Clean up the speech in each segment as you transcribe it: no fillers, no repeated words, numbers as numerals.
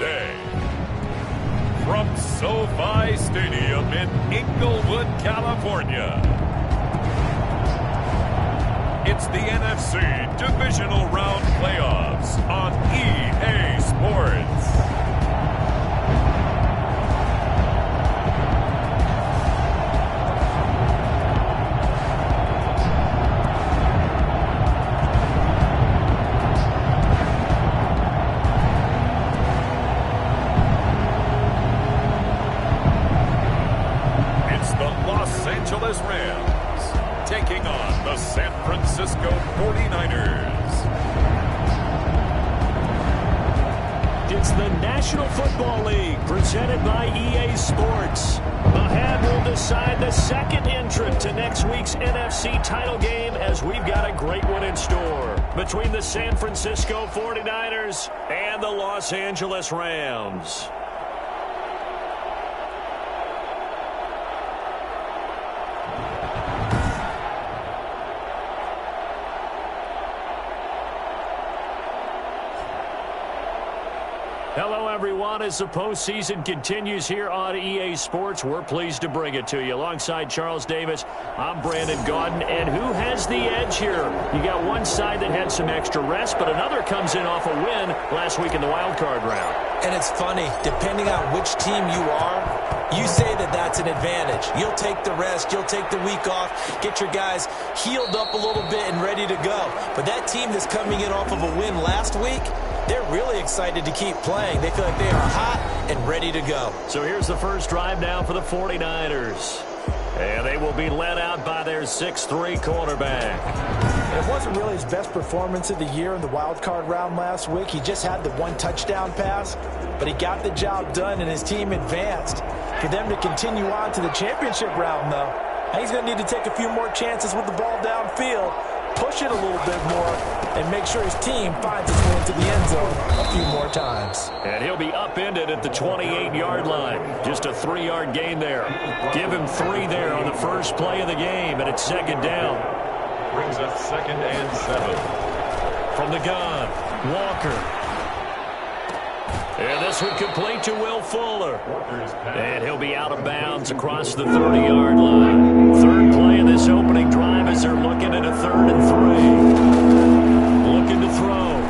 today. From SoFi Stadium in Inglewood, California, it's the NFC Divisional Round Playoffs on EA Sports. Rams taking on the San Francisco 49ers. It's the National Football League presented by EA Sports. The hand will decide the second entrant to next week's NFC title game, as we've got a great one in store between the San Francisco 49ers and the Los Angeles Rams. Hello, everyone. As the postseason continues here on EA Sports, we're pleased to bring it to you. Alongside Charles Davis, I'm Brandon Gaudin. And who has the edge here? You got one side that had some extra rest, but another comes in off a win last week in the wild card round. And it's funny, depending on which team you are, you say that that's an advantage. You'll take the rest, you'll take the week off, get your guys healed up a little bit and ready to go. But that team that's coming in off of a win last week, they're really excited to keep playing. They feel like they are hot and ready to go. So here's the first drive now for the 49ers. And they will be led out by their 6'3" quarterback. It wasn't really his best performance of the year in the wild card round last week. He just had the one touchdown pass, but he got the job done and his team advanced. For them to continue on to the championship round, though, he's going to need to take a few more chances with the ball downfield, push it a little bit more, and make sure his team finds its way into the end zone a few more times. And he'll be upended at the 28-yard line. Just a 3-yard gain there. Give him 3 there on the first play of the game, and it's second down. Brings up 2nd and 7. From the gun, Walker. And this one complete to Will Fuller. And he'll be out of bounds across the 30-yard line. Third play of this opening drive as they're looking at a 3rd and 3. Looking to throw.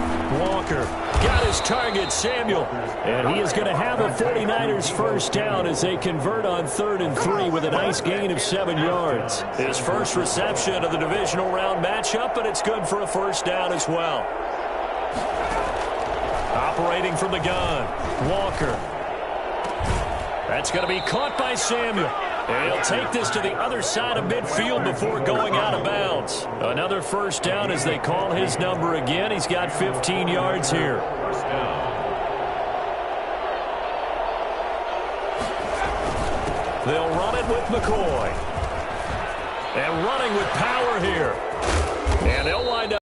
Walker got his target, Samuel. And he is going to have a 49ers first down as they convert on 3rd and 3 with a nice gain of 7 yards. His first reception of the divisional round matchup, but it's good for a first down as well. Operating from the gun, Walker. That's going to be caught by Samuel. And he'll take this to the other side of midfield before going out of bounds. Another first down as they call his number again. He's got 15 yards here. First down. They'll run it with McCoy. And running with power here. And they'll wind up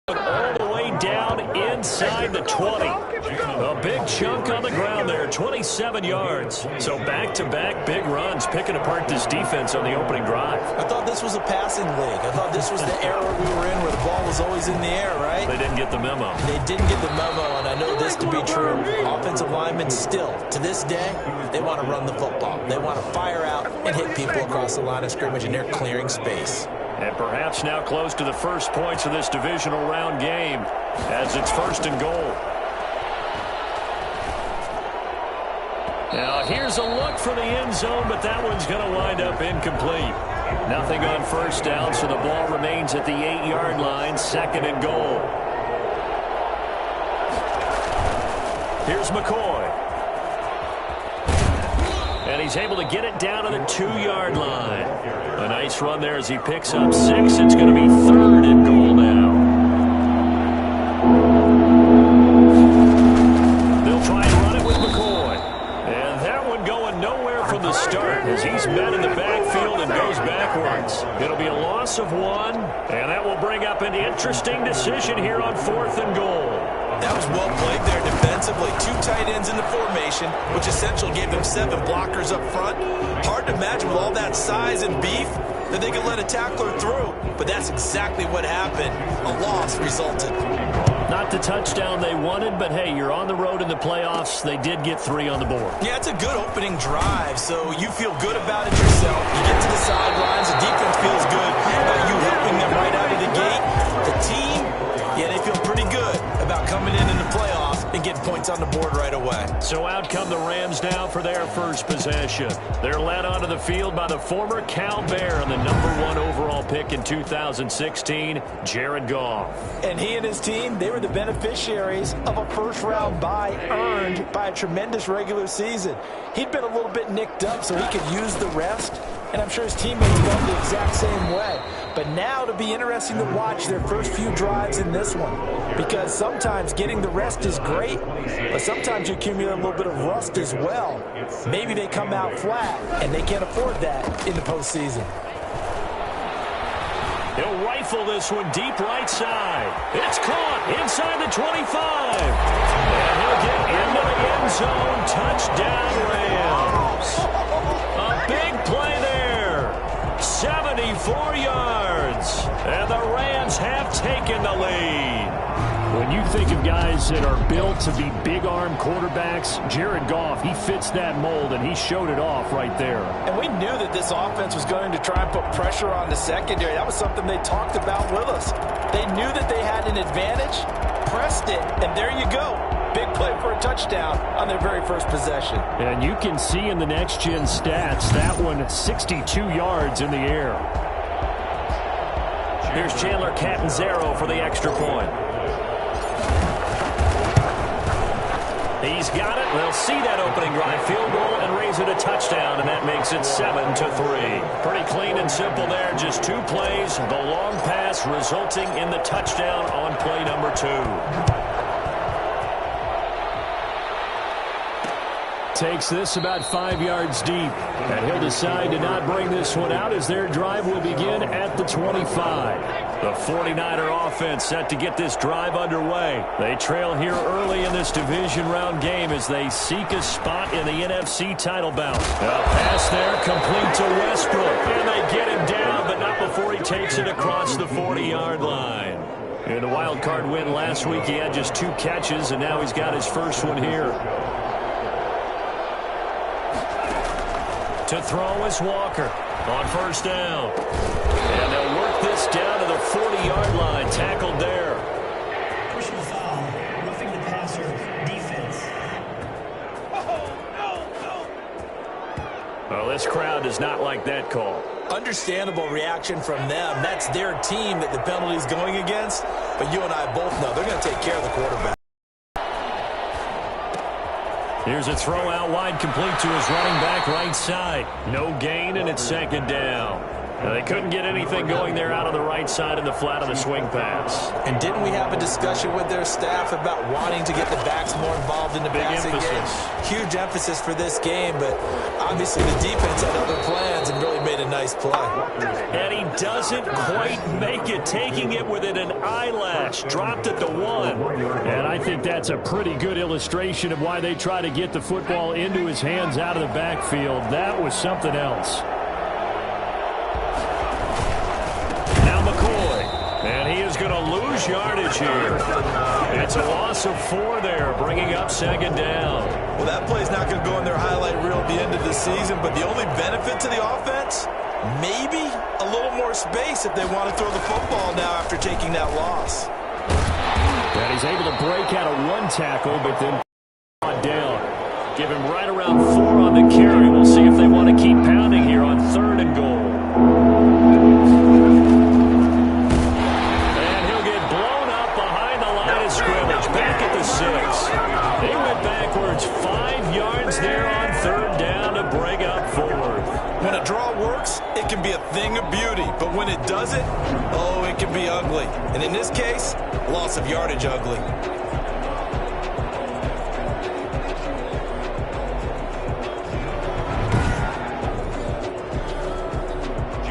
all the way down inside the 20. A big chunk on the ground there, 27 yards. So back-to-back big runs, picking apart this defense on the opening drive. I thought this was a passing league. I thought this was the era we were in where the ball was always in the air, right? They didn't get the memo. They didn't get the memo, and I know this to be true. Offensive linemen still, to this day, they want to run the football. They want to fire out and hit people across the line of scrimmage, and they're clearing space. And perhaps now close to the first points of this divisional round game as it's 1st and goal. Now here's a look for the end zone, but that one's going to wind up incomplete. Nothing on first down, so the ball remains at the 8-yard line, 2nd and goal. Here's McCoy. And he's able to get it down to the 2-yard line. A nice run there as he picks up 6. It's going to be 3rd and goal now. They'll try and run it with McCoy. And that one going nowhere from the start as he's met in the backfield and goes backwards. It'll be a loss of 1, and that will bring up an interesting decision here on 4th and goal. That was well played there defensively. 2 tight ends in the formation, which essentially gave them 7 blockers up front. Hard to imagine with all that size and beef that they could let a tackler through. But that's exactly what happened. A loss resulted. Not the touchdown they wanted, but hey, you're on the road in the playoffs. They did get 3 on the board. Yeah, it's a good opening drive, so you feel good about it yourself. You get to the sidelines, the defense feels good about you helping them right out of the gate. The team, yeah, they feel pretty good about coming in the playoffs and getting points on the board right away. So out come the Rams now for their first possession. They're led onto the field by the former Cal Bear and the #1 overall pick in 2016, Jared Goff. And he and his team, they were the beneficiaries of a first-round bye earned by a tremendous regular season. He'd been a little bit nicked up so he could use the rest, and I'm sure his teammates felt the exact same way. But now it'll be interesting to watch their first few drives in this one, because sometimes getting the rest is great, but sometimes you accumulate a little bit of rust as well. Maybe they come out flat, and they can't afford that in the postseason. He'll rifle this one deep right side. It's caught inside the 25. And he'll get into the end zone. Touchdown, Rams. A big play there. 74 yards. And the Rams have taken the lead. When you think of guys that are built to be big-arm quarterbacks, Jared Goff, he fits that mold, and he showed it off right there. And we knew that this offense was going to try and put pressure on the secondary. That was something they talked about with us. They knew that they had an advantage, pressed it, and there you go. Big play for a touchdown on their very first possession. And you can see in the next-gen stats, that one 62 yards in the air. Here's Chandler Catanzaro for the extra point. He's got it. They'll see that opening drive field goal and raise it a touchdown, and that makes it 7-3. Pretty clean and simple there. Just 2 plays. The long pass resulting in the touchdown on play number 2. Takes this about 5 yards deep, and he'll decide to not bring this one out as their drive will begin at the 25. The 49er offense set to get this drive underway. They trail here early in this division round game as they seek a spot in the NFC title bout. A pass there complete to Westbrook, and they get him down, but not before he takes it across the 40-yard line. In the wild card win last week, he had just 2 catches, and now he's got his first one here. To throw is Walker on first down. And they'll work this down to the 40-yard line. Tackled there. Personal foul, roughing the passer, defense. Well, this crowd does not like that call. Understandable reaction from them. That's their team that the penalty's going against. But you and I both know they're going to take care of the quarterback. Here's a throw out wide, complete to his running back right side. No gain, and it's second down. Now, they couldn't get anything going there out on the right side in the flat of the swing pass. And didn't we have a discussion with their staff about wanting to get the backs more involved in the passing game? Huge emphasis for this game, but obviously the defense had other plans and really made a nice play. And he doesn't quite make it, taking it within an eyelash. Dropped at the 1. And I think that's a pretty good illustration of why they try to get the football into his hands out of the backfield. That was something else. And he is going to lose yardage here. It's a loss of 4 there, bringing up second down. Well, that play's not going to go in their highlight reel at the end of the season, but the only benefit to the offense, maybe a little more space if they want to throw the football now after taking that loss. And he's able to break out of 1 tackle, but then down. Give him right around 4 on the carry. We'll see if they want to keep pounding here on 3rd and goal. Back at the 6. They went backwards 5 yards there on 3rd down to bring up 4th. When a draw works, it can be a thing of beauty. But when it doesn't, oh, it can be ugly. And in this case, loss of yardage ugly.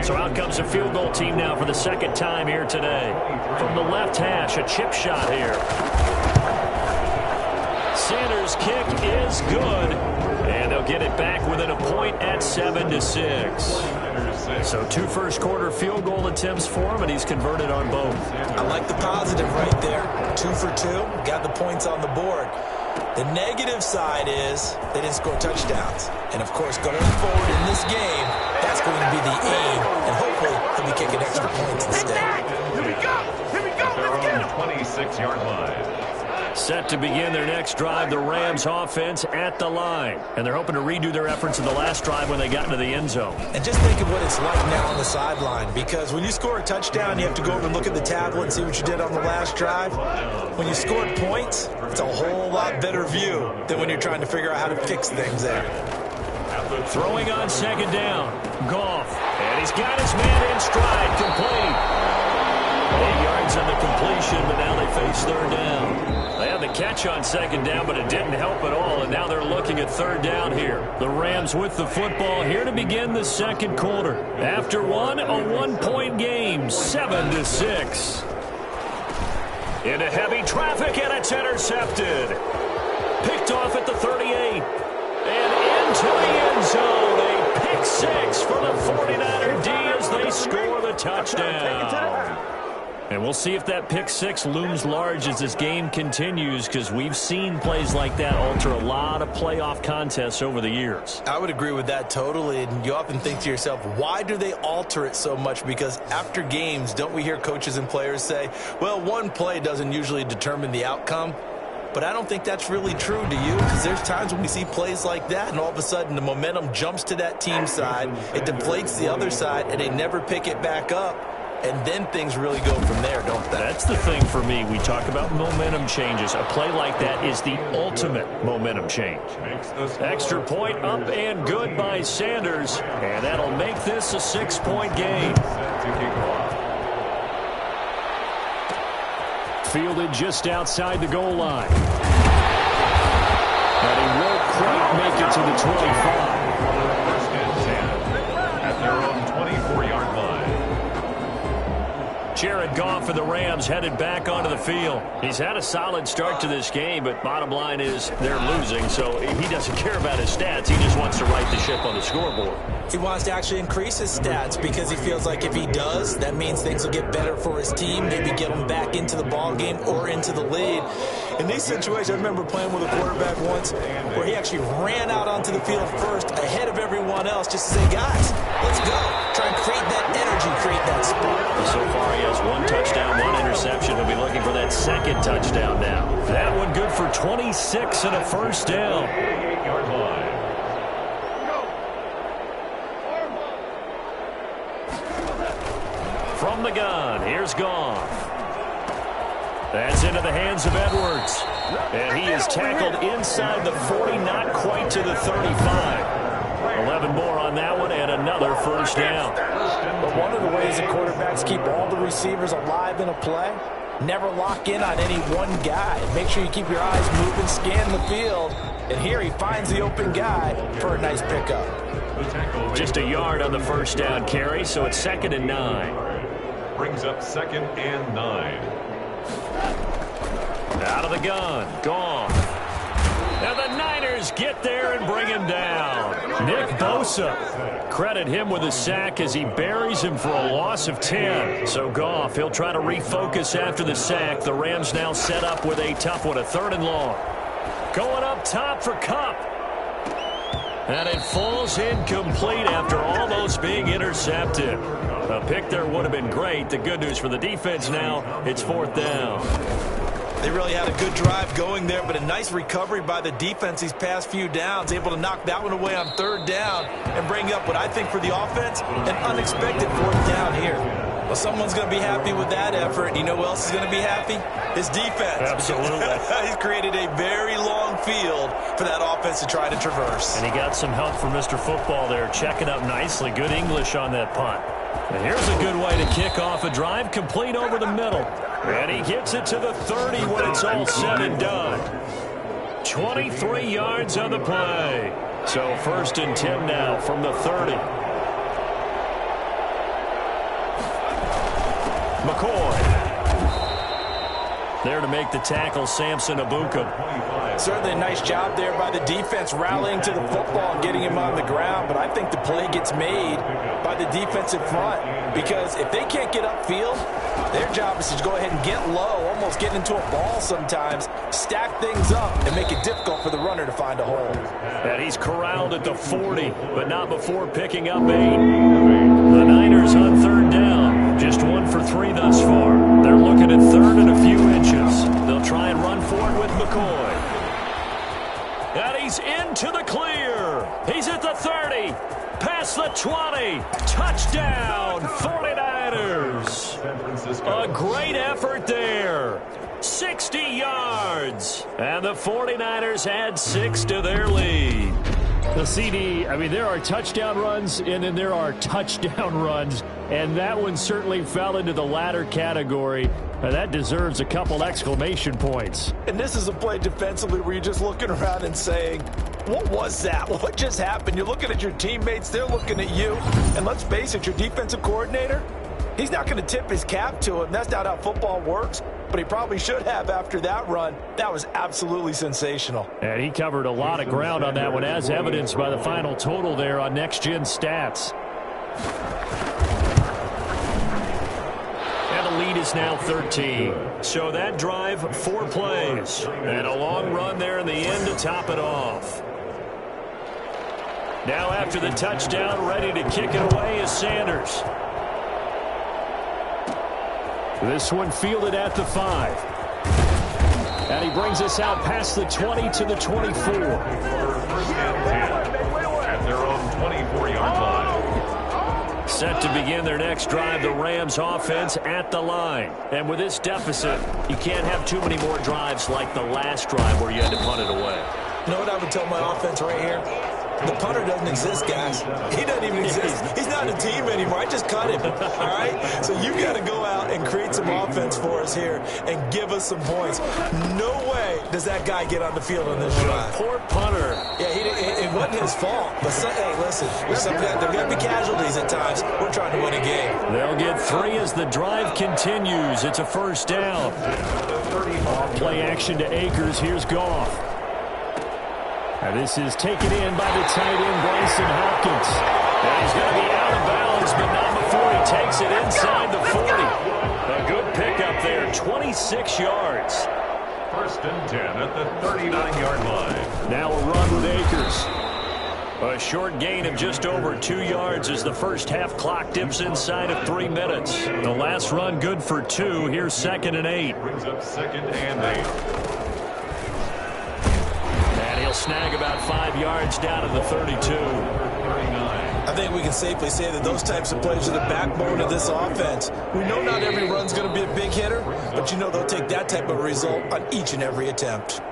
So out comes a field goal team now for the 2nd time here today. From the left hash, a chip shot here. Sanders' kick is good, and they'll get it back within a point at 7-6. So 2 first-quarter field goal attempts for him, and he's converted on both. I like the positive right there. 2 for 2, got the points on the board. The negative side is they didn't score touchdowns. And, of course, going forward in this game, that's going to be the aim. And hopefully he'll be kicking extra points instead. Here we go. Let's get him. 26-yard line. Set to begin their next drive, the Rams offense at the line. And they're hoping to redo their efforts in the last drive when they got into the end zone. And just think of what it's like now on the sideline, because when you score a touchdown, you have to go over and look at the tablet and see what you did on the last drive. When you scored points, it's a whole lot better view than when you're trying to figure out how to fix things there. Throwing on second down, Goff. And he's got his man in stride, complete. 8 yards on the completion, but now they face third down. They had the catch on second down, but it didn't help at all, and now they're looking at third down here. The Rams with the football here to begin the second quarter. After a 1-point game, 7-6. Into heavy traffic, and it's intercepted. Picked off at the 38. And into the end zone. A pick six for the 49er D as they score the touchdown. And we'll see if that pick six looms large as this game continues, because we've seen plays like that alter a lot of playoff contests over the years. I would agree with that totally. And you often think to yourself, why do they alter it so much? Because after games, don't we hear coaches and players say, well, one play doesn't usually determine the outcome? But I don't think that's really true, do you? Because there's times when we see plays like that, and all of a sudden the momentum jumps to that team side, it deflates the other side, and they never pick it back up. And then things really go from there, don't they? That's the thing for me. We talk about momentum changes. A play like that is the ultimate momentum change. Extra point up and good by Sanders. And that'll make this a 6-point game. Fielded just outside the goal line. And he won't quite make it to the 25. First and 10 at their own 24-yard line. Jared Goff for the Rams headed back onto the field. He's had a solid start to this game, but bottom line is they're losing, so he doesn't care about his stats. He just wants to right the ship on the scoreboard. He wants to actually increase his stats because he feels like if he does, that means things will get better for his team, maybe get him back into the ball game or into the lead. In these situations, I remember playing with a quarterback once where he actually ran out onto the field first ahead of everyone else just to say, guys, let's go. Try and create that energy, create that spark. So far, he has 1 touchdown, 1 interception. He'll be looking for that second touchdown now. That one good for 26 and a first down. 8-yard line. From the gun, here's Goff. That's into the hands of Edwards. And he is tackled inside the 40, not quite to the 35. 11 more on that one, and another first down. But one of the ways the quarterbacks keep all the receivers alive in a play, never lock in on any one guy. Make sure you keep your eyes moving, scan the field. And here he finds the open guy for a nice pickup. Just a yard on the first down carry, so it's 2nd and 9. Brings up 2nd and 9. Out of the gun, Goff. Now the Niners get there and bring him down. Nick Bosa. Credit him with a sack as he buries him for a loss of 10. So Goff, he'll try to refocus after the sack. The Rams now set up with a tough one, a 3rd and long. Going up top for Kupp. And it falls incomplete after almost being intercepted. A pick there would have been great. The good news for the defense now, it's 4th down. They really had a good drive going there, but a nice recovery by the defense these past few downs, able to knock that one away on 3rd down and bring up what I think for the offense, an unexpected 4th down here. Well, someone's going to be happy with that effort. And you know who else is going to be happy? His defense. Absolutely. He's created a very long field for that offense to try to traverse. And he got some help from Mr. Football there, checking up nicely. Good English on that punt. And here's a good way to kick off a drive, complete over the middle. And he gets it to the 30 when it's all said and done. 23 yards on the play. So 1st and 10 now from the 30. McCoy. There to make the tackle, Samson Abuka. Certainly a nice job there by the defense rallying to the football and getting him on the ground, but I think the play gets made by the defensive front because if they can't get upfield, their job is to go ahead and get low, almost get into a ball sometimes, stack things up, and make it difficult for the runner to find a hole. And he's corralled at the 40, but not before picking up 8. The Niners on third down, just 1 for 3 thus far. They're looking at third and a few inches. They'll try and run for it with McCoy. And he's into the clear. He's at the 30, past the 20. Touchdown, 49ers. A great effort there. 60 yards. And the 49ers add 6 to their lead. The CD, I mean, there are touchdown runs, and then there are touchdown runs, and that one certainly fell into the latter category. That deserves a couple exclamation points. And this is a play defensively where you're just looking around and saying, what was that? What just happened? You're looking at your teammates, they're looking at you, and let's face it, your defensive coordinator, he's not going to tip his cap to him. That's not how football works. But he probably should have after that run. That was absolutely sensational. And he covered a lot of ground on that one, as evidenced by the final total there on Next Gen Stats. And the lead is now 13. So that drive, 4 plays. And a long run there in the end to top it off. Now after the touchdown, ready to kick it away is Sanders. This one fielded at the 5. And he brings us out past the 20 to the 24. First and 10 at their own 24-yard line. Set to begin their next drive, the Rams offense at the line. And with this deficit, you can't have too many more drives like the last drive where you had to punt it away. You know what I would tell my offense right here? The punter doesn't exist, guys. He doesn't even exist. He's not a team anymore. I just cut him, all right? So you got to go out and create some offense for us here and give us some points. No way does that guy get on the field on this drive. Poor punter. Yeah, it wasn't his fault. But, hey, listen, there's going to be casualties at times. We're trying to win a game. They'll get 3 as the drive continues. It's a first down. Play action to Akers. Here's Goff. And this is taken in by the tight end, Bryson Hopkins. And he's going to be out of bounds, but not before he takes it inside the 40. A good pickup there, 26 yards. First and 10 at the 39-yard line. Now a run with Akers. A short gain of just over 2 yards as the first half clock dips inside of 3 minutes. The last run good for 2. Here's 2nd and 8. Brings up 2nd and 8. Snag about 5 yards down to the 32. I think we can safely say that those types of plays are the backbone of this offense. We know not every run's going to be a big hitter, but you know they'll take that type of result on each and every attempt.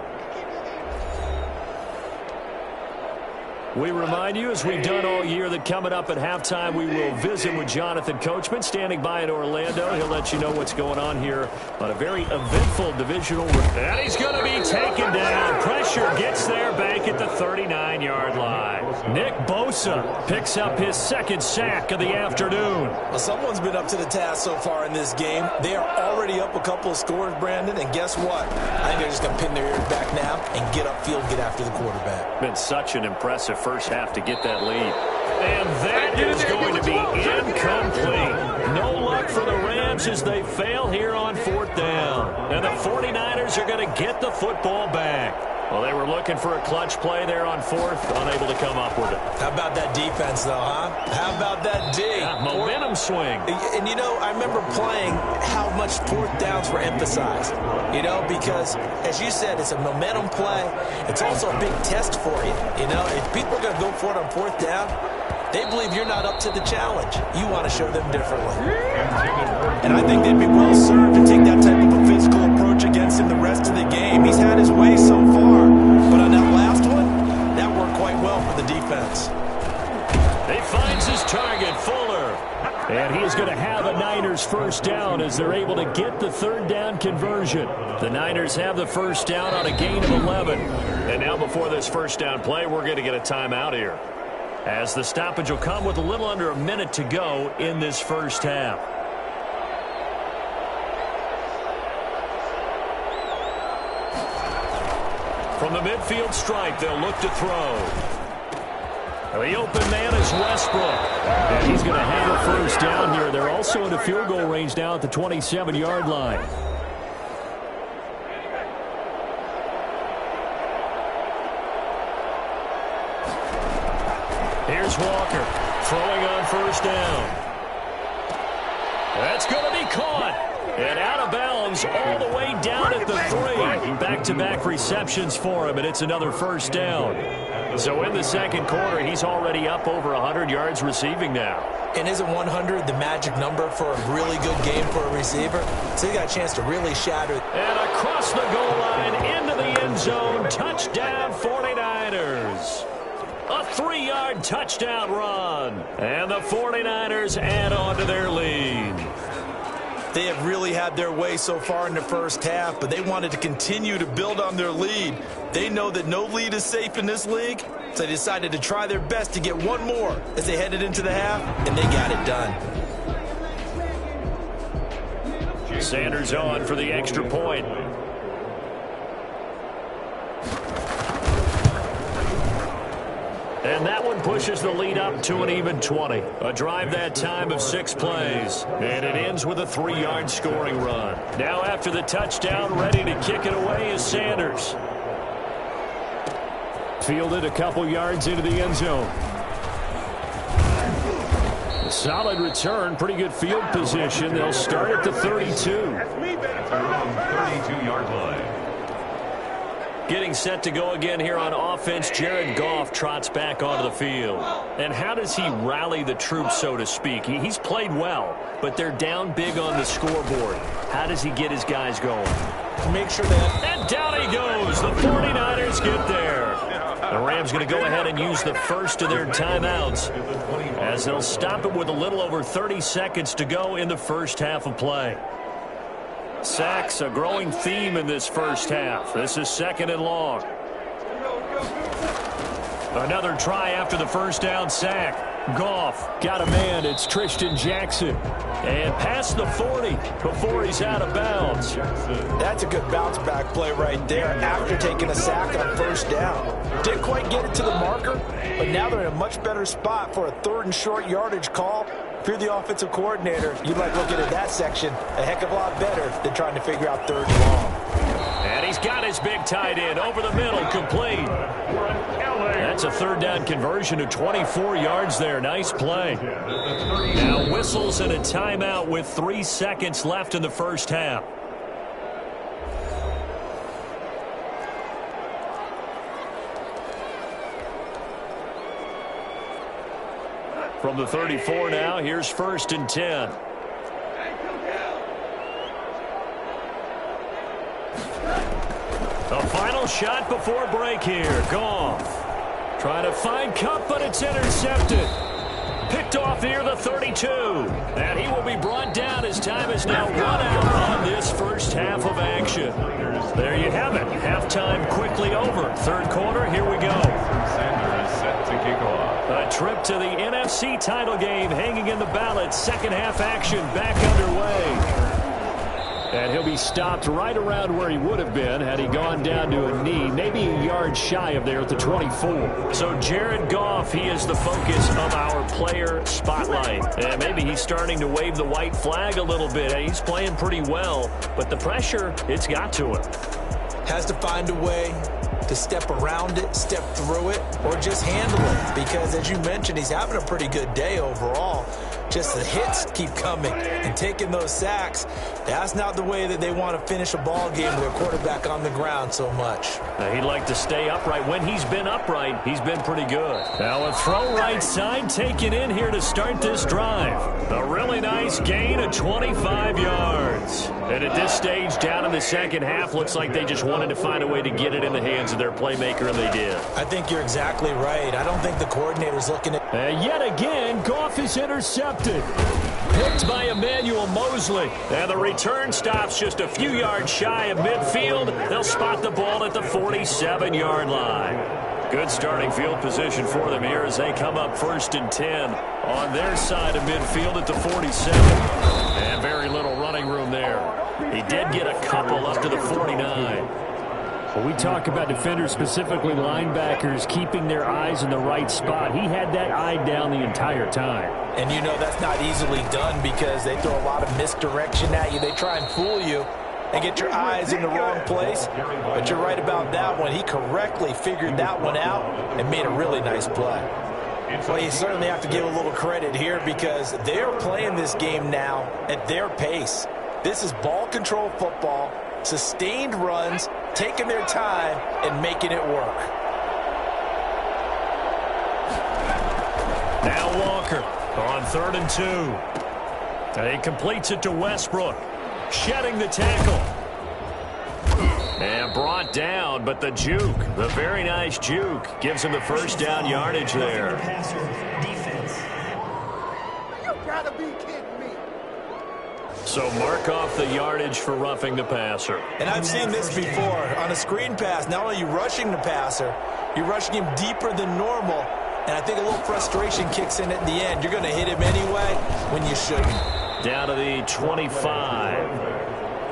We remind you, as we've done all year, that coming up at halftime, we will visit with Jonathan Coachman, standing by in Orlando. He'll let you know what's going on here on a very eventful divisional. And he's going to be taken down. Pressure gets there back at the 39-yard line. Nick Bosa picks up his 2nd sack of the afternoon. Well, someone's been up to the task so far in this game. They are already up a couple of scores, Brandon, and guess what? I think they're just going to pin their ears back now and get upfield, get after the quarterback. Been such an impressive first half to get that lead. And that is going to be incomplete. No luck for the Rams as they fail here on 4th down. And the 49ers are going to get the football back. Well, they were looking for a clutch play there on 4th, unable to come up with it. How about that defense, though, huh? How about that D? Yeah, momentum swing. And, you know, I remember playing how much 4th downs were emphasized, you know, because, as you said, it's a momentum play. It's also a big test for you, you know. If people are going to go for it on 4th down, they believe you're not up to the challenge. You want to show them differently. And I think they'd be well served to take that type of a physical approach against him the rest of the game. He's had his way so far, but on that last one, that worked quite well for the defense. He finds his target, Fuller. And he is going to have a Niners first down as they're able to get the 3rd down conversion. The Niners have the first down on a gain of 11. And now before this first down play, we're going to get a timeout here, as the stoppage will come with a little under a minute to go in this first half. From the midfield stripe, they'll look to throw. The open man is Westbrook. And he's going to have a first down here. They're also in the field goal range now at the 27-yard line. Here's Walker throwing on first down. That's going to be caught. And out of bounds all the way down at the 3. Back-to-back receptions for him, and it's another first down. So in the second quarter, he's already up over 100 yards receiving now. And isn't 100 the magic number for a really good game for a receiver? So he got a chance to really shatter. And across the goal line, into the end zone, touchdown 49ers. A 3-yard touchdown run. And the 49ers add on to their lead. They have really had their way so far in the first half, but they wanted to continue to build on their lead. They know that no lead is safe in this league, so they decided to try their best to get one more as they headed into the half, and they got it done. Sanders on for the extra point. And that one pushes the lead up to an even 20. A drive that time of 6 plays. And it ends with a 3-yard scoring run. Now after the touchdown, ready to kick it away is Sanders. Fielded a couple yards into the end zone. Solid return, pretty good field position. They'll start at the 32. 32-yard line. Getting set to go again here on offense, Jared Goff trots back onto the field. And how does he rally the troops, so to speak? He's played well, but they're down big on the scoreboard. How does he get his guys going? Make sure that... And down he goes. The 49ers get there. The Rams going to go ahead and use the first of their timeouts as they'll stop it with a little over 30 seconds to go in the first half of play. Sacks, a growing theme in this first half. This is 2nd and long. Another try after the first down sack. Goff got a man. It's Tristan Jackson. And past the 40 before he's out of bounds. That's a good bounce-back play right there after taking a sack on first down. Didn't quite get it to the marker, but now they're in a much better spot for a 3rd and short yardage call. If you're the offensive coordinator, you'd like looking at that section a heck of a lot better than trying to figure out 3rd and long. And he's got his big tight end over the middle, complete. That's a 3rd down conversion of 24 yards there. Nice play. Now whistles and a timeout with 3 seconds left in the first half. From the 34 now, here's 1st and 10. The final shot before break here. Goff trying to find Cup, but it's intercepted. Picked off near the 32. And he will be brought down as time is now run out on this first half of action. There you have it. Halftime quickly over. 3rd quarter, here we go. Sanders set to kick off. A trip to the NFC title game hanging in the balance. Second half action back underway. And he'll be stopped right around where he would have been had he gone down to a knee, maybe a yard shy of there at the 24. So Jared Goff, he is the focus of our player spotlight. And maybe he's starting to wave the white flag a little bit. He's playing pretty well, but the pressure, it's got to him. Has to find a way to step around it, step through it, or just handle it. Because, as you mentioned, he's having a pretty good day overall. Just the hits keep coming and taking those sacks. That's not the way that they want to finish a ball game with a quarterback on the ground so much. Now, he'd like to stay upright. When he's been upright, he's been pretty good. Now a throw right side taken in here to start this drive. A really nice gain of 25 yards. And at this stage, down in the second half, looks like they just wanted to find a way to get it in the hands of their playmaker, and they did. I think you're exactly right. I don't think the coordinator's looking at... And yet again, Goff is intercepted. Picked by Emmanuel Mosley. And the return stops just a few yards shy of midfield. They'll spot the ball at the 47-yard line. Good starting field position for them here as they come up 1st and 10 on their side of midfield at the 47. And very little running room there. He did get a couple up to the 49. Well, we talk about defenders, specifically linebackers, keeping their eyes in the right spot. He had that eye down the entire time. And you know that's not easily done because they throw a lot of misdirection at you. They try and fool you and get your eyes in the wrong place. But you're right about that one. He correctly figured that one out and made a really nice play. Well, you certainly have to give a little credit here because they're playing this game now at their pace. This is ball control football, sustained runs, taking their time and making it work. Now Walker on 3rd and 2. And he completes it to Westbrook, shedding the tackle. And brought down, but the juke, the very nice juke, gives him the first down yardage there. You gotta be kidding me. So mark off the yardage for roughing the passer. And I've seen this before. On a screen pass, not only are you rushing the passer, you're rushing him deeper than normal. And I think a little frustration kicks in at the end. You're going to hit him anyway when you shouldn't. Down to the 25.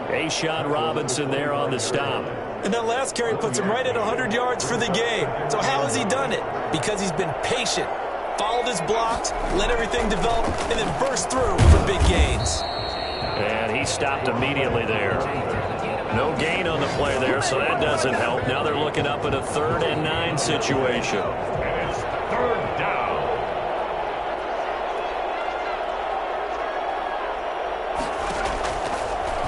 A'Shawn Robinson there on the stop. And that last carry puts him right at 100 yards for the game. So how has he done it? Because he's been patient, followed his blocks, let everything develop, and then burst through for big gains. And he stopped immediately there. No gain on the play there, so that doesn't help. Now they're looking up at a 3rd and 9 situation. And it's 3rd down.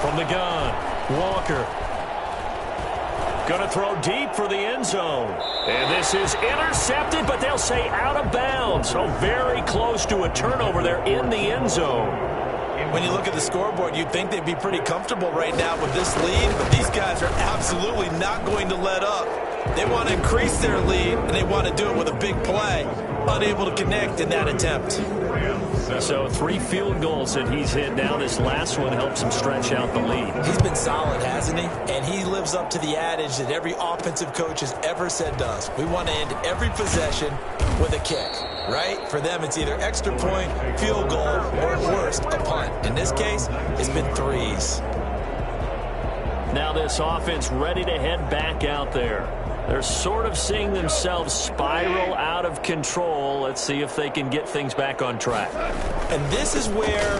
From the gun, Walker. Going to throw deep for the end zone. And this is intercepted, but they'll say out of bounds. So very close to a turnover there in the end zone. When you look at the scoreboard, you'd think they'd be pretty comfortable right now with this lead, but these guys are absolutely not going to let up. They want to increase their lead, and they want to do it with a big play. Unable to connect in that attempt. So 3 field goals that he's hit now. This last one helps him stretch out the lead. He's been solid, hasn't he? And he lives up to the adage that every offensive coach has ever said to us. We want to end every possession with a kick, right? For them, it's either extra point, field goal, or at worst, a punt. In this case, it's been 3s. Now this offense ready to head back out there. They're sort of seeing themselves spiral out of control. Let's see if they can get things back on track. And this is where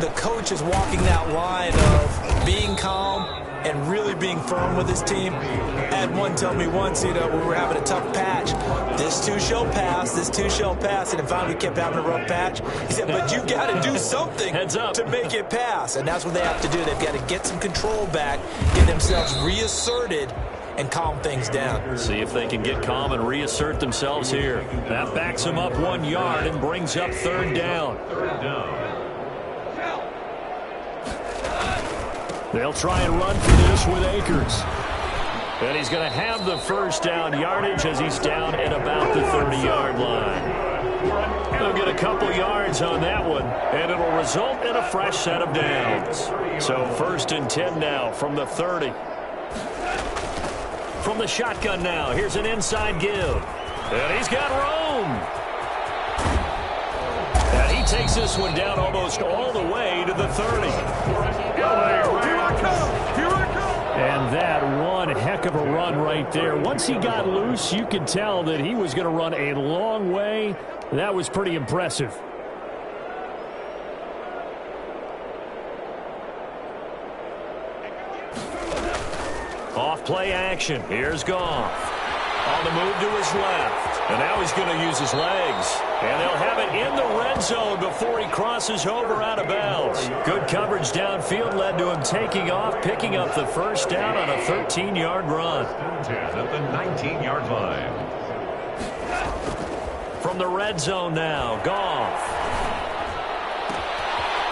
the coach is walking that line of being calm and really being firm with his team. I had one tell me once, we were having a tough patch. This too shall pass, this too shall pass. And finally we kept having a rough patch. He said, but you got to do something to make it pass. And that's what they have to do. They've got to get some control back, get themselves reasserted, and calm things down. See if they can get calm and reassert themselves here. That backs them up 1 yard and brings up 3rd down. They'll try and run for this with Akers. And he's going to have the first down yardage as he's down at about the 30-yard line. They'll get a couple yards on that one, and it'll result in a fresh set of downs. So 1st and 10 now from the 30. From the shotgun now, here's an inside give. And he's got room. And he takes this one down almost all the way to the 30. Here I come! Here I come! And that one heck of a run right there. Once he got loose, you could tell that he was going to run a long way. That was pretty impressive. Off play action. Here's Goff. On the move to his left. And now he's going to use his legs. And they'll have it in the red zone before he crosses over out of bounds. Good coverage downfield led to him taking off, picking up the first down on a 13-yard run. 10 at the 19-yard line. From the red zone now, Goff.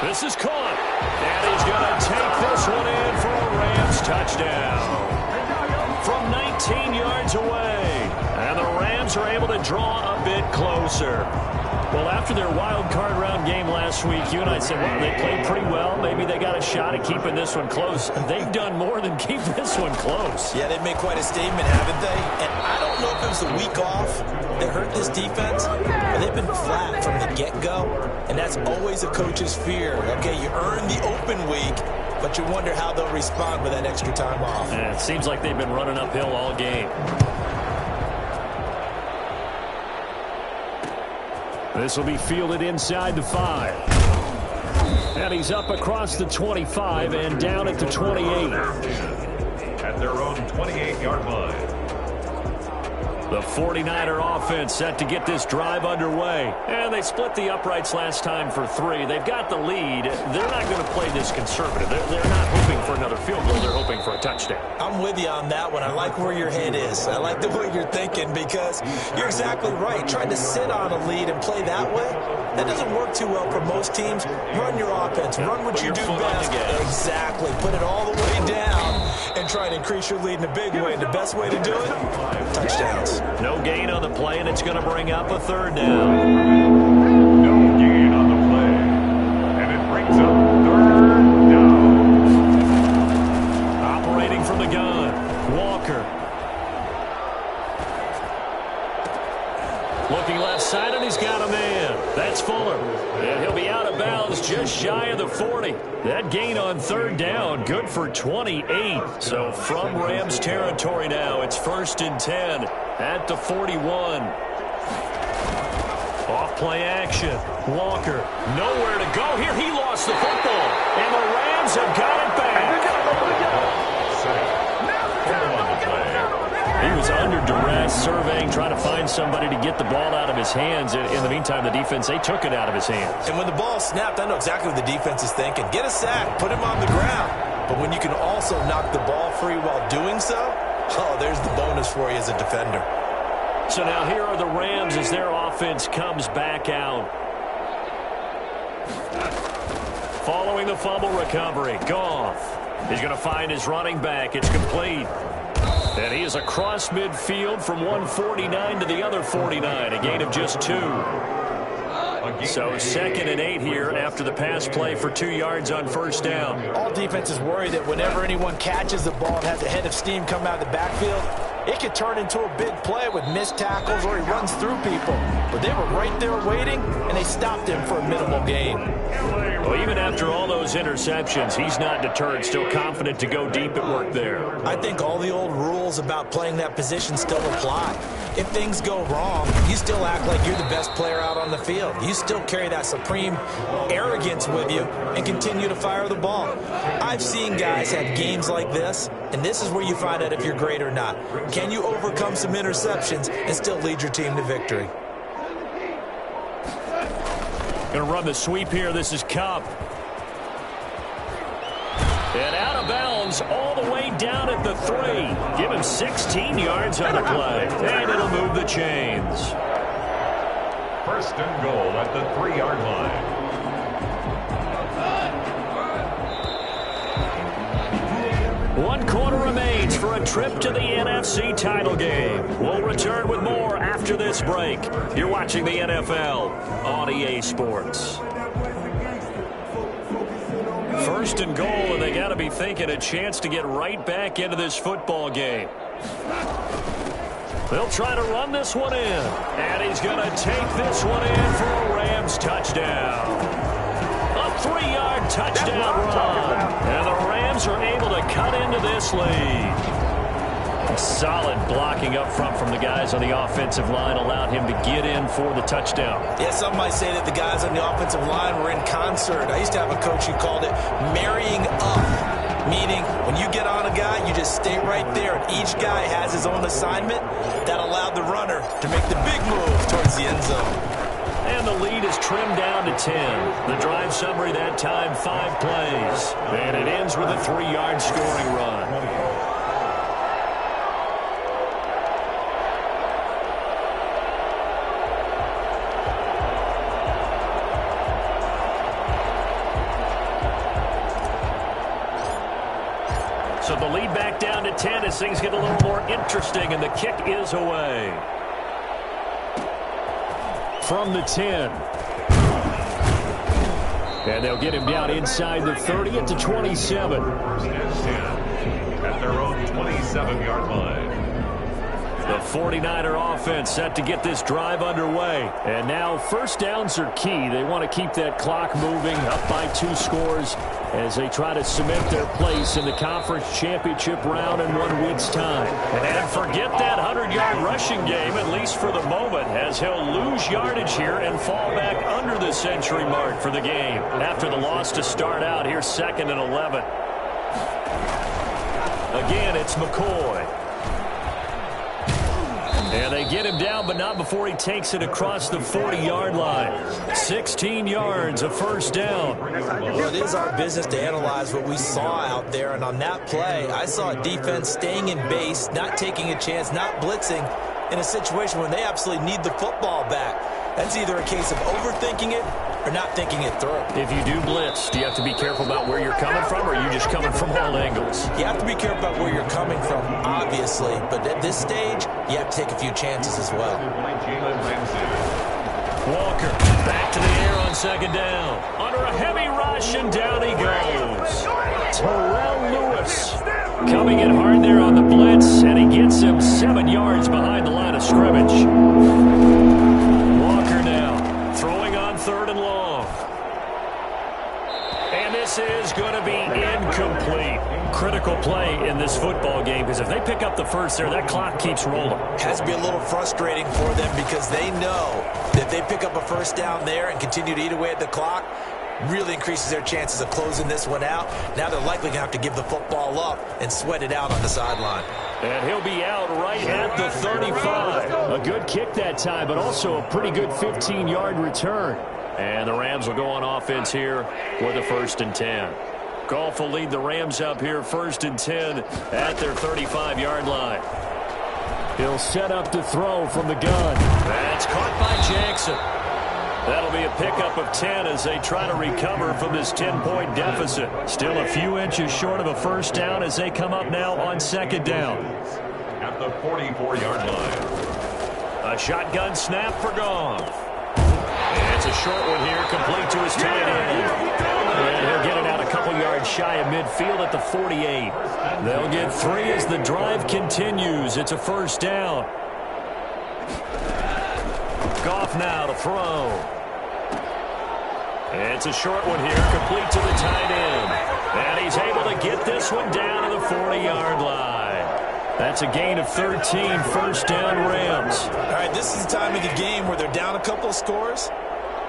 This is caught. And he's going to take this one in for a Rams touchdown. From 19 yards away. And the Rams are able to draw a bit closer. Well, after their wild card round game last week, you and I said, well, they played pretty well. Maybe they got a shot at keeping this one close. They've done more than keep this one close. Yeah, they've made quite a statement, haven't they? And I don't know if it was the week off that hurt this defense, but they've been flat from the get-go, and that's always a coach's fear. Okay, you earn the open week, but you wonder how they'll respond with that extra time off. And it seems like they've been running uphill all game. This will be fielded inside the 5. And he's up across the 25 and down at the 28. At their own 28-yard line. The 49er offense set to get this drive underway. And they split the uprights last time for 3. They've got the lead. They're not going to play this conservative. They're not hoping for another field goal. They're hoping for a touchdown. I'm with you on that one. I like where your head is. I like the way you're thinking because you're exactly right. Trying to sit on a lead and play that way, that doesn't work too well for most teams. Run your offense. Run what you do best. Exactly. Put it all the way down and try and increase your lead in a big way. And the best way to do it, touchdowns. No gain on the play, and it's going to bring up a 3rd down. No gain on the play. And it brings up 3rd down. Operating from the gun, Walker. Looking left side, and he's got a man. That's Fuller. And he'll be out of bounds just shy of the 40. That gain on 3rd down, good for 28. So from Rams territory now, it's 1st and 10 at the 41. Off play action. Walker, nowhere to go here. He lost the football, and the Rams have got it back. He was under duress, surveying, trying to find somebody to get the ball out of his hands. In the meantime, the defense, they took it out of his hands. And when the ball snapped, I know exactly what the defense is thinking. Get a sack, put him on the ground. But when you can also knock the ball free while doing so, oh, there's the bonus for you as a defender. So now here are the Rams as their offense comes back out. Following the fumble recovery, Goff. He's going to find his running back. It's complete. And he is across midfield from 149 to the other 49, a gain of just 2. So 2nd and 8 here after the pass play for 2 yards on 1st down. All defenses worry that whenever anyone catches the ball and has a head of steam come out of the backfield, it could turn into a big play with missed tackles or he runs through people. But they were right there waiting, and they stopped him for a minimal gain. Well, even after all those interceptions, he's not deterred, still confident to go deep at work there. I think all the old rules about playing that position still apply. If things go wrong, you still act like you're the best player out on the field. You still carry that supreme arrogance with you and continue to fire the ball. I've seen guys have games like this, and this is where you find out if you're great or not. Can you overcome some interceptions and still lead your team to victory? Going to run the sweep here. This is Cup. And out of bounds all the way down at the 3. Give him 16 yards on the play. And it'll move the chains. 1st and goal at the 3-yard line. One quarter remains for a trip to the NFC title game. We'll return with more after this break. You're watching the NFL on EA Sports. 1st and goal, and they got to be thinking a chance to get right back into this football game. They'll try to run this one in, and he's going to take this one in for a Rams touchdown. A 3-yard touchdown run, and the Rams are able to cut into this lead. Solid blocking up front from the guys on the offensive line allowed him to get in for the touchdown. Yeah, some might say that the guys on the offensive line were in concert. I used to have a coach who called it marrying up, meaning when you get on a guy, you just stay right there, and each guy has his own assignment. That allowed the runner to make the big move towards the end zone. And the lead is trimmed down to 10. The drive summary that time, 5 plays. And it ends with a 3-yard scoring run. So the lead back down to 10 as things get a little more interesting, and the kick is away. From the 10. And they'll get him down inside the 30 at the 27. At their own 27-yard line. The 49er offense set to get this drive underway. And now 1st downs are key. They want to keep that clock moving, up by 2 scores. as they try to cement their place in the conference championship round in 1 week's time. And forget that 100-yard rushing game, at least for the moment, as he'll lose yardage here and fall back under the century mark for the game. After the loss to start out, here's 2nd and 11. Again, it's McCoy. And they get him down, but not before he takes it across the 40-yard line. 16 yards, a first down. Well, it is our business to analyze what we saw out there. And on that play, I saw a defense staying in base, not taking a chance, not blitzing in a situation when they absolutely need the football back. That's either a case of overthinking it or not thinking it through. If you do blitz, do you have to be careful about where you're coming from, or are you just coming from all angles? You have to be careful about where you're coming from, obviously. But at this stage, you have to take a few chances as well. Walker back to the air on 2nd down. Under a heavy rush, and down he goes. Terrell Lewis coming in hard there on the blitz, and he gets him 7 yards behind the line of scrimmage. Walker now throwing on 3rd and long. And this is going to be incomplete. Critical play in this football game, because if they pick up the first there, that clock keeps rolling. Has to be a little frustrating for them, because they know that if they pick up a first down there and continue to eat away at the clock, really increases their chances of closing this one out. Now they're likely going to have to give the football up and sweat it out on the sideline. And he'll be out right at the 35. A good kick that time, but also a pretty good 15-yard return. And the Rams will go on offense here with a 1st and 10. Goff will lead the Rams up here 1st and 10 at their 35-yard line. He'll set up to throw from the gun. That's caught by Jackson. That'll be a pickup of 10 as they try to recover from this 10-point deficit. Still a few inches short of a first down as they come up now on 2nd down. At the 44-yard line. A shotgun snap for Goff. And it's a short one here, complete to his tight end. And he'll get it out a couple yards shy of midfield at the 48. They'll get 3 as the drive continues. It's a first down. Goff now to throw. It's a short one here, complete to the tight end. And he's able to get this one down to the 40-yard line. That's a gain of 13, first down Rams. All right, this is the time of the game where they're down a couple of scores,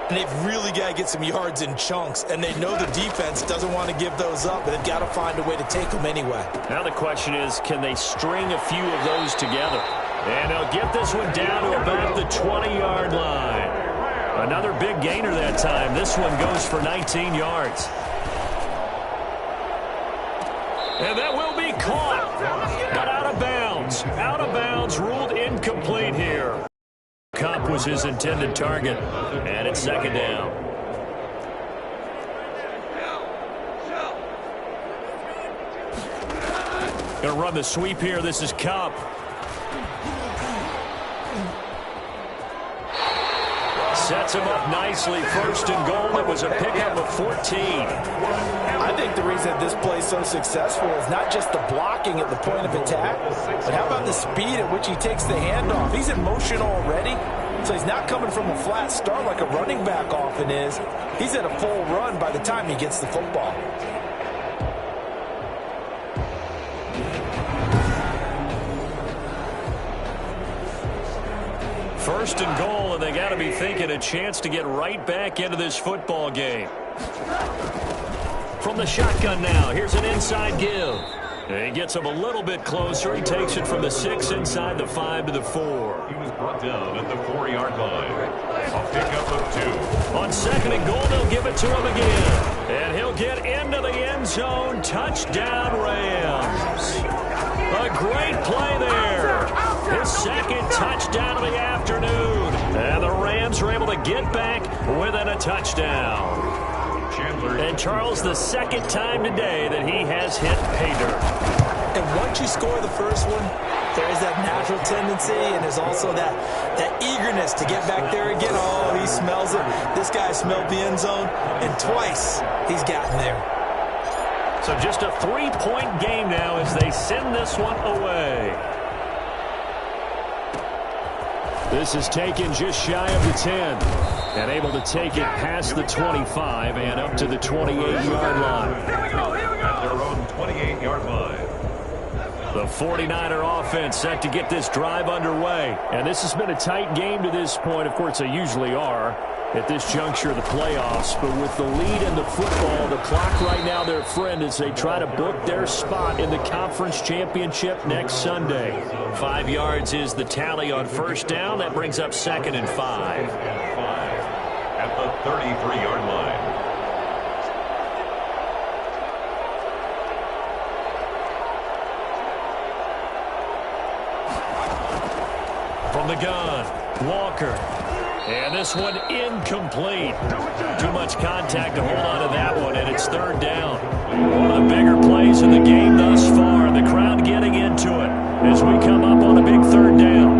and they've really got to get some yards in chunks, and they know the defense doesn't want to give those up, but they've got to find a way to take them anyway. Now the question is, can they string a few of those together? And they'll get this one down to about the 20-yard line. Another big gainer that time. This one goes for 19 yards. And that will be caught, but out of bounds. Out of bounds, ruled incomplete here. Cup was his intended target, and it's 2nd down. Going to run the sweep here. This is Cup. Sets him up nicely. 1st and goal. It was a pickup of 14. I think the reason this play is so successful is not just the blocking at the point of attack, but how about the speed at which he takes the handoff? He's in motion already, so he's not coming from a flat start like a running back often is. He's at a full run by the time he gets the football. First and goal, and they got to be thinking a chance to get right back into this football game. From the shotgun now, here's an inside give. And he gets him a little bit closer. He takes it from the 6 inside the 5 to the 4. He was brought down at the 4-yard line. A pickup of 2. On 2nd and goal, they'll give it to him again. And he'll get into the end zone. Touchdown, Rams. A great play there. His 2nd touchdown of the afternoon. And the Rams are able to get back within a touchdown. And Charles, the 2nd time today that he has hit pay dirt. And once you score the first one, there is that natural tendency, and there's also that eagerness to get back there again. Oh, he smells it. This guy smelled the end zone, and twice he's gotten there. So just a 3-point game now as they send this one away. This is taken just shy of the 10. And able to take it past the 25 and up to the 28-yard line. At their own 28-yard line. The 49er offense set to get this drive underway. And this has been a tight game to this point. Of course, they usually are at this juncture of the playoffs. But with the lead in the football, the clock right now their friend as they try to book their spot in the conference championship next Sunday. 5 yards is the tally on first down. That brings up 2nd and 5. At the 33-yard line. From the gun, Walker. And this one incomplete. Too much contact to hold on to that one, and it's 3rd down. One of the bigger plays in the game thus far, and the crowd getting into it as we come up on a big 3rd down.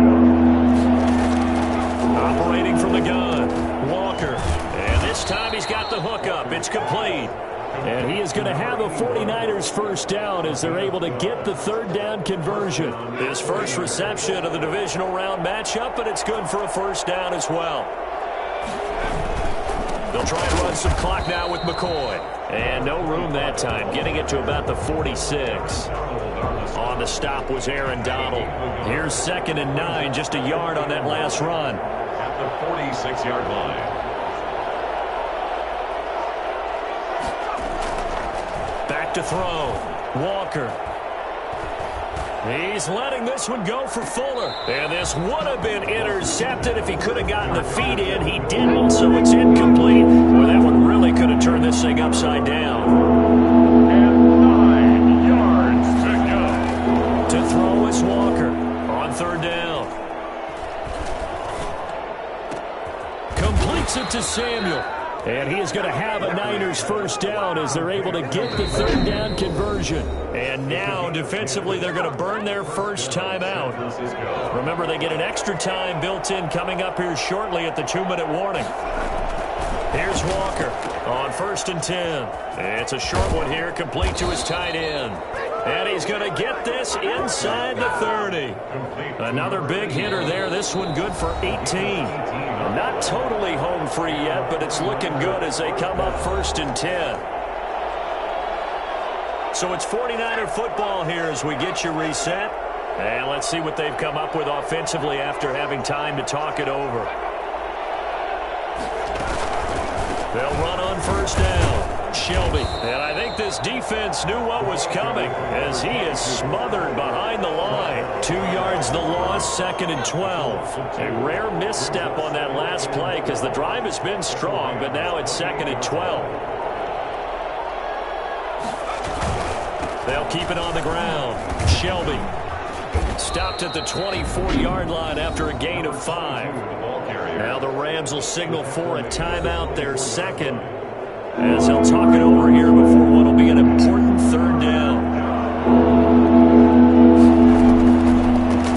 Operating from the gun, Walker. And this time he's got the hook up. It's complete. And he is going to have a 49ers first down as they're able to get the 3rd down conversion. His first reception of the divisional round matchup, but it's good for a first down as well. They'll try and run some clock now with McCoy. And no room that time, getting it to about the 46. On the stop was Aaron Donald. Here's 2nd and 9, just a yard on that last run. At the 46-yard line. To throw. Walker. He's letting this one go for Fuller. And this would have been intercepted if he could have gotten the feet in. He didn't, so it's incomplete. Well, that one really could have turned this thing upside down. And 9 yards to go. To throw is Walker on 3rd down. Completes it to Samuel. And he is going to have a Niners first down as they're able to get the 3rd down conversion. And now, defensively, they're going to burn their first timeout. Remember, they get an extra time built in coming up here shortly at the 2-minute warning. Here's Walker on 1st and 10. It's a short one here, complete to his tight end. And he's going to get this inside the 30. Another big hitter there. This one good for 18. Not totally home free yet, but it's looking good as they come up 1st and 10. So it's 49er football here as we get you reset. And let's see what they've come up with offensively after having time to talk it over. They'll run on 1st down. Shelby. And I think this defense knew what was coming as he is smothered behind the line. 2 yards the loss, 2nd and 12. A rare misstep on that last play because the drive has been strong, but now it's 2nd and 12. They'll keep it on the ground. Shelby stopped at the 24-yard line after a gain of 5. Now the Rams will signal for a timeout, their 2nd. As they'll talk it over here before what will be an important 3rd down.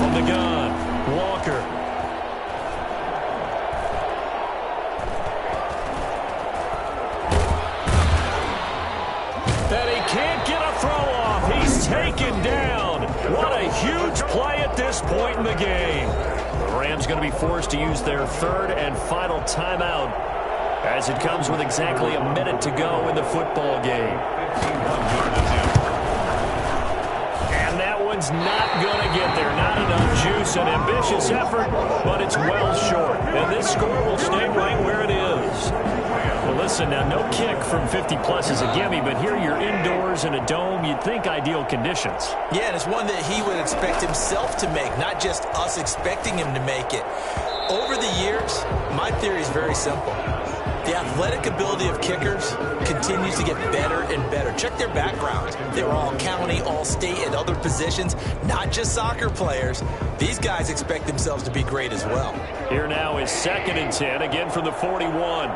From the gun, Walker. And he can't get a throw off. He's taken down. What a huge play at this point in the game. The Rams going to be forced to use their 3rd and final timeout as it comes with exactly a minute to go in the football game. And that one's not going to get there. Not enough juice. An ambitious effort, but it's well short. And this score will stay right where it is. Well, listen, now no kick from 50-plus is a gimme, but here you're indoors in a dome. You'd think ideal conditions. Yeah, and it's one that he would expect himself to make, not just us expecting him to make it. Over the years, my theory is very simple. The athletic ability of kickers continues to get better and better. Check their backgrounds. They were all county, all state, and other positions, not just soccer players. These guys expect themselves to be great as well. Here now is 2nd and 10, again from the 41.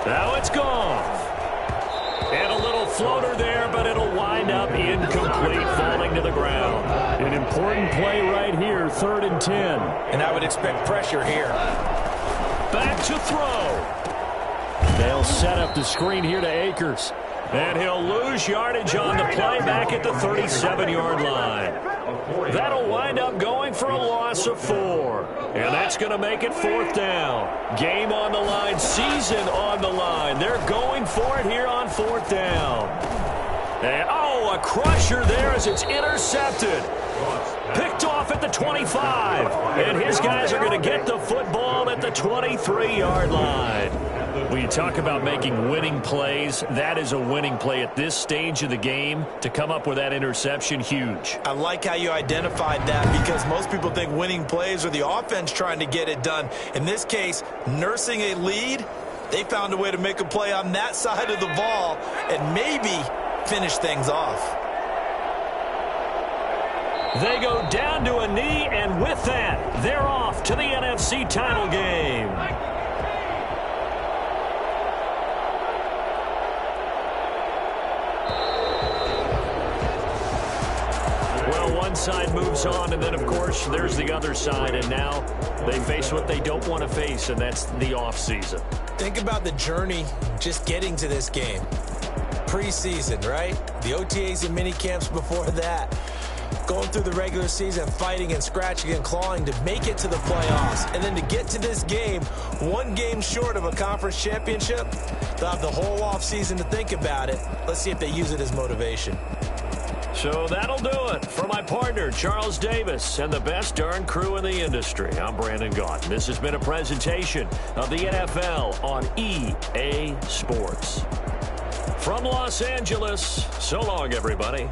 Now it's gone. And a little floater there, but it'll wind up incomplete, falling to the ground. An important play right here, 3rd and 10. And I would expect pressure here. Back to throw. They'll set up the screen here to Akers. And he'll lose yardage on the play back at the 37-yard line. That'll wind up going for a loss of 4. And that's going to make it 4th down. Game on the line, season on the line. They're going for it here on 4th down. And, oh, a crusher there as it's intercepted. Picked off at the 25. And his guys are going to get the football at the 23-yard line. When you talk about making winning plays, that is a winning play at this stage of the game. To come up with that interception, huge. I like how you identified that because most people think winning plays are the offense trying to get it done. In this case, nursing a lead, they found a way to make a play on that side of the ball and maybe finish things off. They go down to a knee, and with that, they're off to the NFC title game. One side moves on, and then, of course, there's the other side, and now they face what they don't want to face, and that's the offseason. Think about the journey just getting to this game. Preseason, right? The OTAs and mini camps before that. Going through the regular season, fighting and scratching and clawing to make it to the playoffs. And then to get to this game, one game short of a conference championship, they'll have the whole offseason to think about it. Let's see if they use it as motivation. So that'll do it. For my partner, Charles Davis, and the best darn crew in the industry, I'm Brandon Gault. This has been a presentation of the NFL on EA Sports. From Los Angeles, so long, everybody.